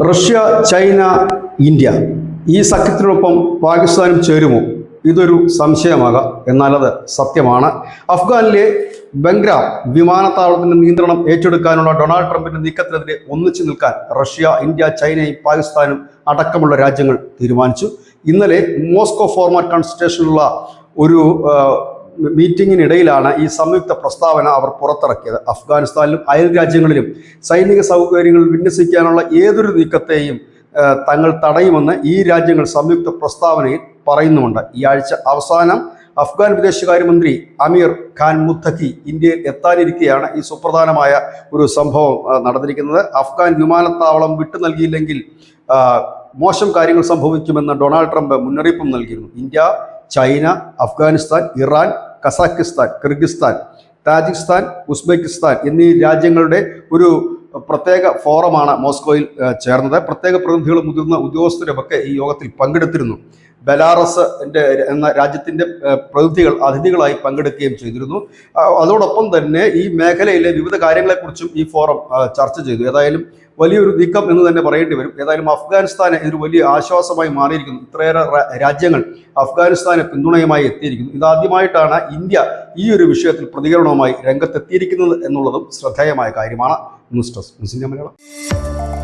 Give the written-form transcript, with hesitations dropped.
Russia, China, India ഈ സഖ്യത്തിനൊപ്പം പാകിസ്ഥാനും ചേരുമോ? ഇതൊരു സംശയമാകാം, എന്നാൽ അത് സത്യമാണ്. അഫ്ഗാനിലെ ബംഗ്രാം വിമാനത്താവളത്തിന്റെ നിയന്ത്രണം ഏറ്റെടുക്കാനുള്ള ഡൊണാൾഡ് ട്രംപിന്റെ നീക്കത്തിനെതിരെ ഒന്നിച്ചു നിൽക്കാൻ റഷ്യ, ഇന്ത്യ, ചൈനയും പാകിസ്ഥാനും അടക്കമുള്ള രാജ്യങ്ങൾ തീരുമാനിച്ചു. ഇന്നലെ മോസ്കോ ഫോർമാറ്റ് കൺസൾട്ടേഷനുള്ള ഒരു മീറ്റിങ്ങിനിടയിലാണ് ഈ സംയുക്ത പ്രസ്താവന അവർ പുറത്തിറക്കിയത്. അഫ്ഗാനിസ്ഥാനിലും അയൽ രാജ്യങ്ങളിലും സൈനിക സൗകര്യങ്ങൾ വിന്യസിക്കാനുള്ള ഏതൊരു നീക്കത്തെയും തങ്ങൾ തടയുമെന്ന് ഈ രാജ്യങ്ങൾ സംയുക്ത പ്രസ്താവനയിൽ പറയുന്നുമുണ്ട്. ഈ ആഴ്ച അവസാനം അഫ്ഗാൻ വിദേശകാര്യമന്ത്രി അമീർ ഖാൻ മുത്തഖി ഇന്ത്യയിൽ എത്താനിരിക്കെയാണ് ഈ സുപ്രധാനമായ ഒരു സംഭവം നടന്നിരിക്കുന്നത്. അഫ്ഗാൻ വിമാനത്താവളം വിട്ടു നൽകിയില്ലെങ്കിൽ മോശം കാര്യങ്ങൾ സംഭവിക്കുമെന്ന് ഡൊണാൾഡ് ട്രംപ് മുന്നറിയിപ്പും നൽകിയിരുന്നു. India, China, Afghanistan, Iran, Kazakhstan, Kyrgyzstan, Tajikistan, Uzbekistan എന്നീ രാജ്യങ്ങളുടെ ഒരു പ്രത്യേക ഫോറമാണ് മോസ്കോയിൽ ചേർന്നത്. പ്രത്യേക പ്രതിനിധികളും മുതിർന്ന ഉദ്യോഗസ്ഥരുമൊക്കെ ഈ യോഗത്തിൽ പങ്കെടുത്തിരുന്നു. ബെലാറസ് എന്ന രാജ്യത്തിൻ്റെ പ്രതിനിധികൾ അതിഥികളായി പങ്കെടുക്കുകയും ചെയ്തിരുന്നു. അതോടൊപ്പം തന്നെ ഈ മേഖലയിലെ വിവിധ കാര്യങ്ങളെക്കുറിച്ചും ഈ ഫോറം ചർച്ച ചെയ്തു. ഏതായാലും വലിയൊരു നീക്കം എന്ന് തന്നെ പറയേണ്ടി വരും. ഏതായാലും അഫ്ഗാനിസ്ഥാന് ഇതൊരു വലിയ ആശ്വാസമായി മാറിയിരിക്കുന്നു. ഇത്രയേറെ രാജ്യങ്ങൾ അഫ്ഗാനിസ്ഥാന് പിന്തുണയുമായി എത്തിയിരിക്കുന്നു. ഇതാദ്യമായിട്ടാണ് ഇന്ത്യ ഈ ഒരു വിഷയത്തിൽ പ്രതികരണവുമായി രംഗത്തെത്തിയിരിക്കുന്നത് എന്നുള്ളതും ശ്രദ്ധേയമായ കാര്യമാണ്. News desk, news India Malayalam.